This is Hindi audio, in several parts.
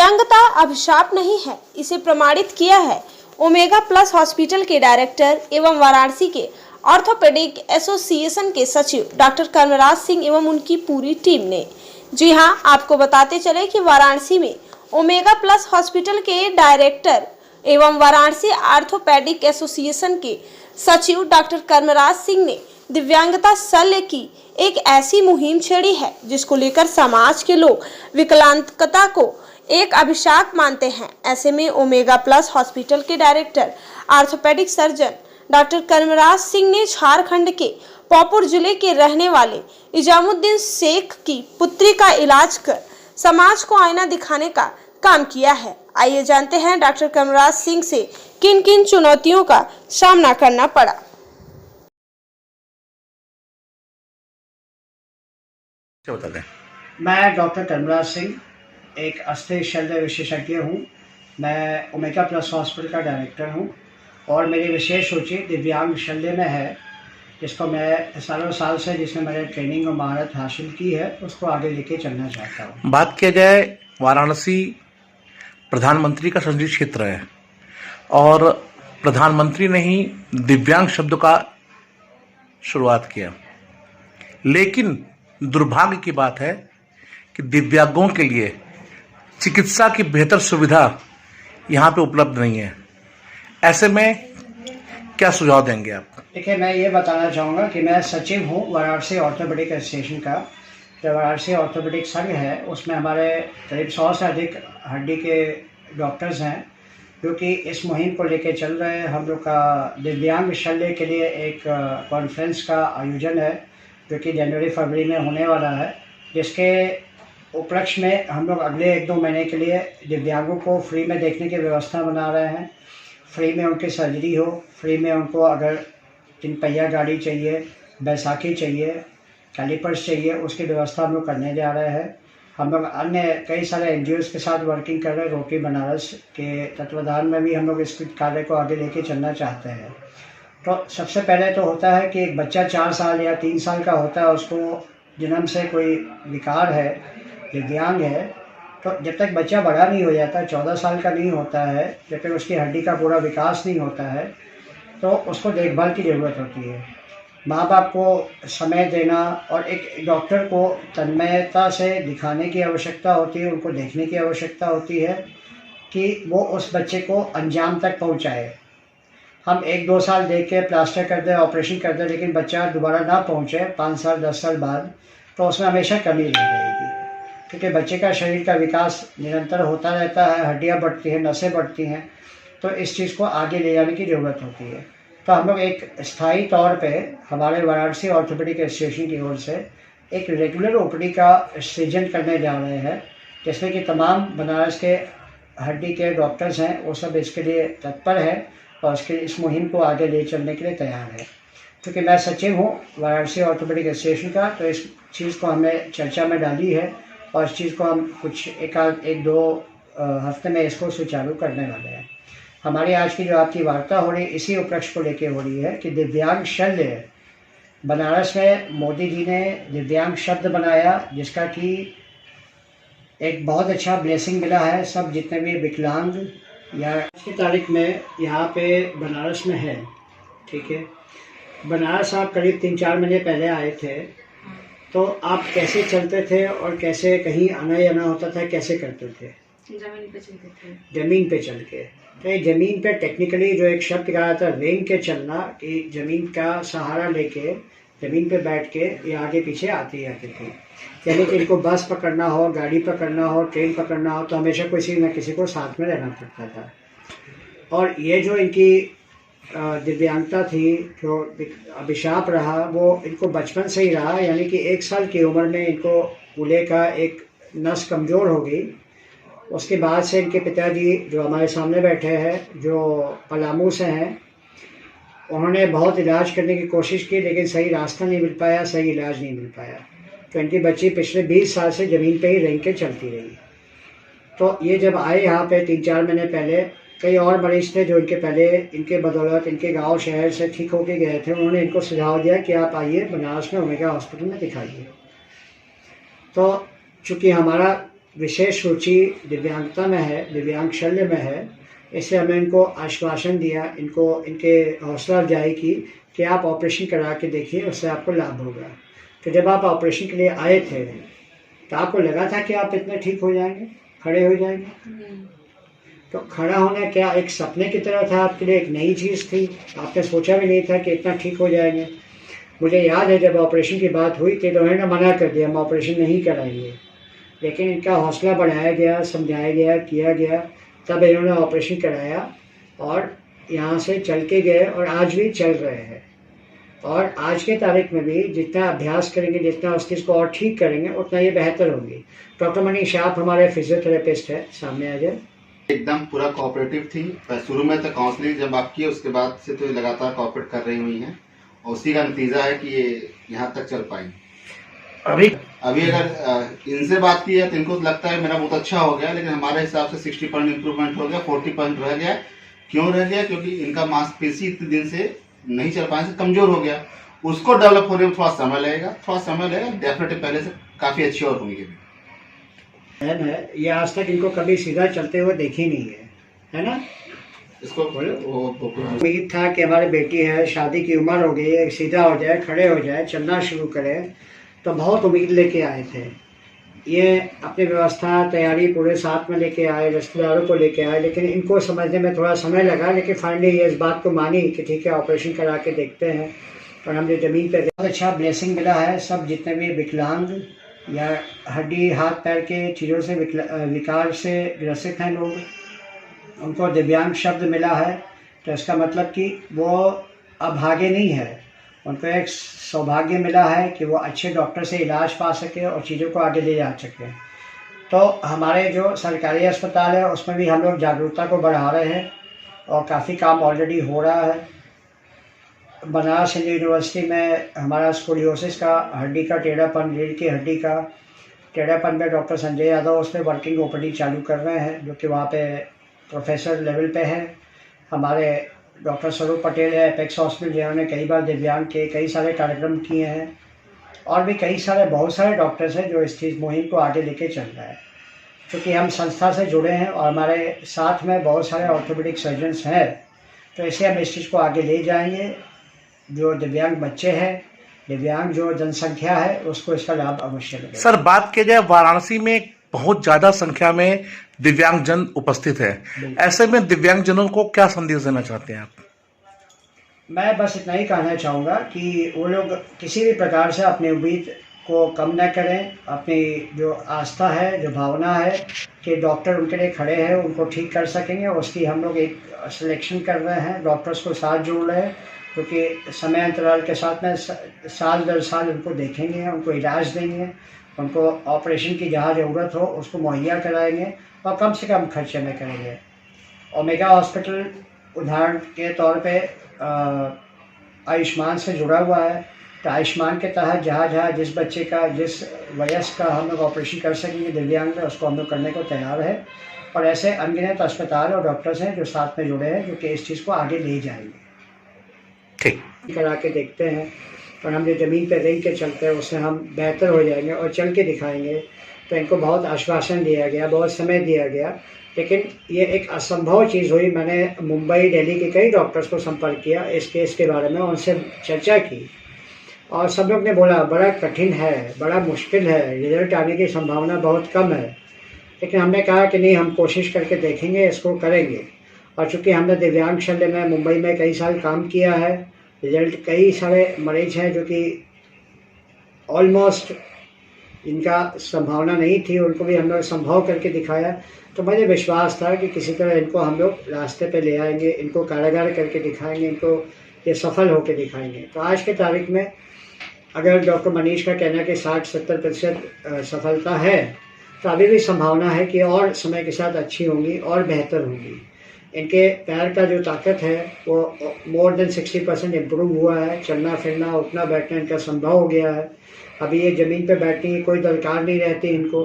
दिव्यांगता अभिशाप नहीं है, इसे प्रमाणित किया है ओमेगा प्लस हॉस्पिटल के डायरेक्टर एवं वाराणसी के ऑर्थोपेडिक एसोसिएशन के सचिव डॉक्टर कर्मराज सिंह एवं उनकी पूरी टीम ने। जी हां, आपको बताते चले कि वाराणसी में ओमेगा प्लस हॉस्पिटल के डायरेक्टर एवं वाराणसी ऑर्थोपेडिक एसोसिएशन के सचिव डॉक्टर कर्मराज सिंह ने दिव्यांगता शल्य की एक ऐसी मुहिम छेड़ी है जिसको लेकर समाज के लोग विकलांगता को एक अभिशाप मानते हैं। ऐसे में ओमेगा प्लस हॉस्पिटल के director orthopaedic surgeon doctor Karmraj Singh ने झारखंड के पाकुड़ जिले के रहने वाले इजामुद्दीन शेख की पुत्री का इलाज कर समाज को आईना दिखाने का काम किया है। आइए जानते हैं डॉक्टर कर्मराज सिंह से किन किन चुनौतियों का सामना करना पड़ा। बता दें। मैं डॉक्टर कर्मराज सिंह एक अस्थि शल्य विशेषज्ञ हूँ। मैं ओमेगा प्लस हॉस्पिटल का डायरेक्टर हूँ और मेरी विशेष रुचि दिव्यांग शल्य में है, जिसको मैं सालों साल से जिसमें मैंने ट्रेनिंग और महारत हासिल की है उसको आगे लेके चलना चाहता हूँ। बात किया जाए, वाराणसी प्रधानमंत्री का संसदीय क्षेत्र है और प्रधानमंत्री ने ही दिव्यांग शब्द का शुरुआत किया, लेकिन दुर्भाग्य की बात है कि दिव्यांगों के लिए चिकित्सा की बेहतर सुविधा यहाँ पे उपलब्ध नहीं है। ऐसे में क्या सुझाव देंगे आप? देखिए, मैं ये बताना चाहूँगा कि मैं सचिव हूँ वाराणसी ऑर्थोपेडिक एसोसिएशन का। जो वाराणसी ऑर्थोपेडिक संघ है उसमें हमारे करीब 100 से अधिक हड्डी के डॉक्टर्स हैं जो कि इस मुहिम को लेकर चल रहे हैं। हम लोग का दिव्यांग शल्य के लिए एक कॉन्फ्रेंस का आयोजन है जो कि जनवरी-फरवरी में होने वाला है, जिसके उपलक्ष्य में हम लोग अगले 1-2 महीने के लिए दिव्यांगों को फ्री में देखने की व्यवस्था बना रहे हैं। फ्री में उनकी सर्जरी हो, फ्री में उनको अगर 3 पहिया गाड़ी चाहिए, बैसाखी चाहिए, कैलिपर्स चाहिए, उसकी व्यवस्था हम लोग करने जा रहे हैं। हम लोग अन्य कई सारे NGOs के साथ वर्किंग कर रहे हैं। रोटरी बनारस के तत्वाधान में भी हम लोग इस कार्य को आगे लेके चलना चाहते हैं। तो सबसे पहले तो होता है कि एक बच्चा 4 साल या 3 साल का होता है, उसको जन्म से कोई विकार है, दिव्यांग है, तो जब तक बच्चा बड़ा नहीं हो जाता, 14 साल का नहीं होता है, जब तक उसकी हड्डी का पूरा विकास नहीं होता है, तो उसको देखभाल की ज़रूरत होती है। माँ बाप को समय देना और एक डॉक्टर को तन्मयता से दिखाने की आवश्यकता होती है, उनको देखने की आवश्यकता होती है कि वो उस बच्चे को अंजाम तक पहुँचाए। हम 1-2 साल देख के प्लास्टर कर दें, ऑपरेशन कर दें, लेकिन बच्चा दोबारा ना पहुँचे 5 साल 10 साल बाद, तो उसमें हमेशा कमी रह जाएगी, क्योंकि बच्चे का शरीर का विकास निरंतर होता रहता है, हड्डियाँ बढ़ती हैं, नसें बढ़ती हैं, तो इस चीज़ को आगे ले जाने की ज़रूरत होती है। तो हम लोग एक स्थायी तौर पे हमारे वाराणसी ऑर्थोपेडिक एसोसिएशन की ओर से एक रेगुलर OPD का सृजन करने जा रहे हैं, जिसमें कि तमाम बनारस के हड्डी के डॉक्टर्स हैं, वो सब इसके लिए तत्पर है और इस मुहिम को आगे ले चलने के लिए तैयार है। क्योंकि मैं सचिव हूँ वाराणसी ऑर्थोपेडिक एसोसिएशन का, तो इस चीज़ को हमने चर्चा में डाली है और इस चीज़ को हम कुछ 1-2 हफ्ते में इसको सुचारू करने वाले हैं। हमारी आज की जो आपकी वार्ता हो रही है इसी उपलक्ष्य को लेके हो रही है कि दिव्यांग शल्य, बनारस में मोदी जी ने दिव्यांग शब्द बनाया, जिसका कि एक बहुत अच्छा ब्लेसिंग मिला है। सब जितने भी विकलांग या आज की तारीख में यहाँ पे बनारस में है, ठीक है। बनारस आप करीब 3-4 महीने पहले आए थे, तो आप कैसे चलते थे और कैसे कहीं आना जाना होता था, कैसे करते थे? जमीन पे चलते थे। जमीन पे चल के। तो ये जमीन पे टेक्निकली जो एक शब्द कहा था रेंग के चलना, कि जमीन का सहारा लेके जमीन पे बैठ के ये आगे पीछे आती थी। यानी कि इनको बस पकड़ना हो, गाड़ी पकड़ना हो, ट्रेन पकड़ना हो, तो हमेशा किसी न किसी को साथ में रहना पड़ता था। और ये जो इनकी दिव्यांगता थी, जो अभिशाप रहा, वो इनको बचपन से ही रहा। यानी कि 1 साल की उम्र में इनको कूल्हे का एक नस कमज़ोर हो गई। उसके बाद से इनके पिताजी जो हमारे सामने बैठे हैं, जो पलामू से हैं, उन्होंने बहुत इलाज करने की कोशिश की, लेकिन सही रास्ता नहीं मिल पाया, सही इलाज नहीं मिल पाया। तो इनकी बच्ची पिछले 20 साल से ज़मीन पे ही रेंग के चलती रही। तो ये जब आए यहाँ पे 3-4 महीने पहले, कई और मरीज थे जो इनके पहले इनके बदौलत इनके गांव शहर से ठीक होके गए थे। उन्होंने इनको सुझाव दिया कि आप आइए बनारस में ओमेगा हॉस्पिटल में दिखाइए। तो चूँकि हमारा विशेष रुचि दिव्यांगता में है, दिव्यांग शल्य में है, इसलिए हमने इनको आश्वासन दिया, इनको इनके हौसला अफजाई की कि आप ऑपरेशन करा के देखिए, उससे आपको लाभ होगा। तो जब आप ऑपरेशन के लिए आए थे तो आपको लगा था कि आप इतने ठीक हो जाएंगे, खड़े हो जाएंगे? तो खड़ा होना क्या एक सपने की तरह था आपके लिए, एक नई चीज़ थी, आपने सोचा भी नहीं था कि इतना ठीक हो जाएंगे। मुझे याद है जब ऑपरेशन की बात हुई थी तो उन्होंने मना कर दिया, हम ऑपरेशन नहीं कराएंगे, लेकिन इनका हौसला बढ़ाया गया, समझाया गया, किया गया, तब इन्होंने ऑपरेशन कराया और यहाँ से चल के गए और आज भी चल रहे हैं। और आज के तारीख में भी जितना अभ्यास करेंगे, जितना उस चीज़ को और ठीक करेंगे, उतना ये बेहतर होगी। डॉक्टर मनीष आप हमारे फिजियोथेरेपिस्ट है, सामने आ जाए। एकदम पूरा कोऑपरेटिव थी। शुरू में तो काउंसलिंग जब आप किए उसके बाद से तो लगातार कोऑपरेट कर रही हुई हैं और उसी का नतीजा है कि ये यहाँ तक चल पाएंगे। अभी अगर इनसे बात की है तो इनको लगता है मेरा बहुत अच्छा हो गया, लेकिन हमारे हिसाब से 60% इम्प्रूवमेंट हो गया, 40% रह गया। क्यों रह गया? क्योंकि इनका मांसपेशी इतने दिन से नहीं चल पाने से कमजोर हो गया, उसको डेवलप होने में थोड़ा समय लगेगा। डेफिनेटली पहले से काफी अच्छी और होंगी। है ये आज तक इनको कभी सीधा चलते हुए देखी नहीं है ना? इसको उम्मीद था कि हमारी बेटी है, शादी की उम्र हो गई है, सीधा हो जाए, खड़े हो जाए, चलना शुरू करे, तो बहुत उम्मीद लेके आए थे। ये अपनी व्यवस्था तैयारी पूरे साथ में लेके आए, रिश्तेदारों को लेके आए, लेकिन इनको समझने में थोड़ा समय लगा। लेकिन फाइनली ये इस बात को मानी कि ठीक है ऑपरेशन करा के देखते हैं। और हमने ज़मीन पे बहुत अच्छा ब्लेसिंग मिला है। सब जितने भी विकलांग या हड्डी हाथ पैर के चीज़ों से विकार से ग्रसित हैं लोग, उनको दिव्यांग शब्द मिला है। तो इसका मतलब कि वो अभागे नहीं है, उनको एक सौभाग्य मिला है कि वो अच्छे डॉक्टर से इलाज पा सके और चीज़ों को आगे ले जा सके। तो हमारे जो सरकारी अस्पताल है उसमें भी हम लोग जागरूकता को बढ़ा रहे हैं और काफ़ी काम ऑलरेडी हो रहा है। बनारस हिंदू यूनिवर्सिटी में हमारा स्कोलियोसिस का, हड्डी का टेढ़ापन, रीढ़ की हड्डी का टेढ़ापन में डॉक्टर संजय यादव उसमें वर्किंग ओपीडी चालू कर रहे हैं, जो कि वहाँ पे प्रोफेसर लेवल पे है। हमारे डॉक्टर स्वरूप पटेल है एपेक्स हॉस्पिटल, जिन्होंने कई बार दिव्यांग के कई सारे कार्यक्रम किए हैं। और भी कई सारे बहुत सारे डॉक्टर्स हैं जो इस चीज़ मुहिम को आगे लेके चल रहे हैं। क्योंकि हम संस्था से जुड़े हैं और हमारे साथ में बहुत सारे ऑर्थोपेडिक सर्जन्स हैं, तो इससे हम इस चीज़ को आगे ले जाएंगे। जो दिव्यांग बच्चे हैं, दिव्यांग जो जनसंख्या है, उसको इसका लाभ अवश्य मिलेगा। सर, बात की जाए वाराणसी में बहुत ज्यादा संख्या में दिव्यांगजन उपस्थित है, ऐसे में दिव्यांगजनों को क्या संदेश देना चाहते हैं आप? मैं बस इतना ही कहना चाहूँगा कि वो लोग किसी भी प्रकार से अपनी उम्मीद को कम न करें। अपनी जो आस्था है, जो भावना है कि डॉक्टर उनके लिए खड़े हैं, उनको ठीक कर सकेंगे, उसकी हम लोग एक सिलेक्शन कर रहे हैं, डॉक्टर्स को साथ जोड़ रहे हैं। क्योंकि समय अंतराल के साथ में साल दर साल उनको देखेंगे, उनको इलाज देंगे, उनको ऑपरेशन की जहाँ ज़रूरत हो उसको मुहैया कराएंगे और कम से कम खर्चे में करेंगे। ओमेगा हॉस्पिटल उदाहरण के तौर पे आयुष्मान से जुड़ा हुआ है। तो आयुष्मान के तहत जहाँ जहाँ जिस बच्चे का, जिस वयस्क का हम लोग ऑपरेशन कर सकेंगे दिव्यांग में, उसको हम लोग करने को तैयार है। और ऐसे अनगिनत अस्पताल और डॉक्टर्स हैं जो साथ में जुड़े हैं, जो कि इस चीज़ को आगे ले जाएंगे। ठीक करा के देखते हैं और हम जो ज़मीन पर रेंग के चलते हैं उससे हम बेहतर हो जाएंगे और चल के दिखाएंगे। तो इनको बहुत आश्वासन दिया गया, बहुत समय दिया गया, लेकिन ये एक असंभव चीज़ हुई। मैंने मुंबई, दिल्ली के कई डॉक्टर्स को संपर्क किया इस केस के बारे में, उनसे चर्चा की और सब लोग ने बोला बड़ा कठिन है, बड़ा मुश्किल है, रिजल्ट आने की संभावना बहुत कम है। लेकिन हमने कहा कि नहीं, हम कोशिश करके देखेंगे, इसको करेंगे। और चूँकि हमने दिव्यांग शल्य में मुंबई में कई साल काम किया है, रिजल्ट कई सारे मरीज हैं जो कि ऑलमोस्ट इनका संभावना नहीं थी, उनको भी हम लोग संभव करके दिखाया। तो मुझे विश्वास था कि किसी तरह इनको हम लोग रास्ते पे ले आएंगे, इनको कारागार करके दिखाएंगे, इनको ये सफल होकर दिखाएंगे। तो आज के तारीख में अगर डॉक्टर मनीष का कहना है कि 60-70% सफलता है, तो अभी भी संभावना है कि और समय के साथ अच्छी होंगी और बेहतर होंगी। इनके पैर का जो ताकत है वो मोर देन 60% इम्प्रूव हुआ है। चलना फिरना, उठना बैठना इनका संभव हो गया है। अभी ये ज़मीन पे बैठने की कोई दरकार नहीं रहती इनको।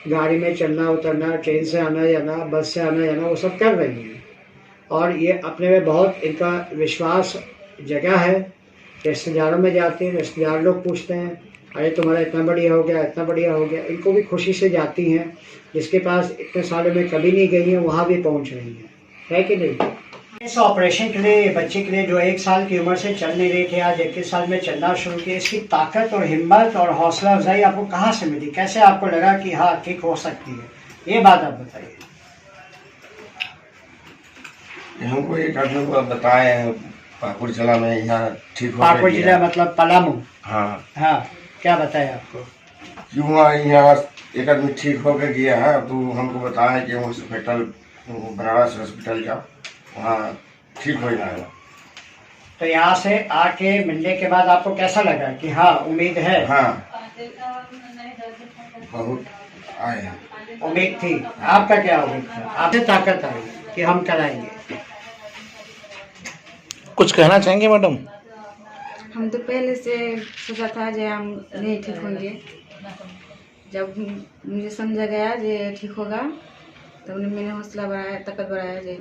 गाड़ी में चलना उतरना, ट्रेन से आना जाना, बस से आना जाना, वो सब कर रही हैं। और ये अपने में बहुत इनका विश्वास जगह है। रिश्तेदारों में जाते हैं, रिश्तेदार लोग पूछते हैं अरे तुम्हारा इतना बढ़िया हो गया, इतना बढ़िया हो गया। इनको भी खुशी से जाती हैं, जिसके पास इतने सालों में कभी नहीं गई हैं वहाँ भी पहुँच रही हैं, है कि नहीं। इस ऑपरेशन के लिए, बच्चे के लिए जो 1 साल की उम्र से चल नहीं रहे थे, आज 21 साल में चलना शुरू किया, इसकी ताकत और हिम्मत और हौसला अफजाई आपको कहाँ से मिली? कैसे आपको लगा कि हाँ ठीक हो सकती है? ये बात आप बताइए। हमको एक आदमी को बताए पाकुड़ जिला में, यहाँ ठीक हो पाकुड़ जिला मतलब पलामू? हाँ हाँ, क्या बताया आपको? क्यों यहाँ एक आदमी ठीक होकर गया है, तो हमको बताया कि हॉस्पिटल, बनारस हॉस्पिटल जाओ, वहाँ ठीक हो जाएगा। तो यहाँ से आके मिलने के बाद आपको कैसा लगा कि हाँ उम्मीद है? हाँ बहुत आए हैं। उम्मीद थी। आपका क्या उम्मीद था? आपसे ताकत आई कि हम कराएंगे? कुछ कहना चाहेंगे मैडम? हम तो पहले से सोचा था कि हम नहीं ठीक होंगे। जब मुझे समझा गया कि ठीक होगा, तो मैंने हौसला बढ़ाया, ताकत बढ़ाया।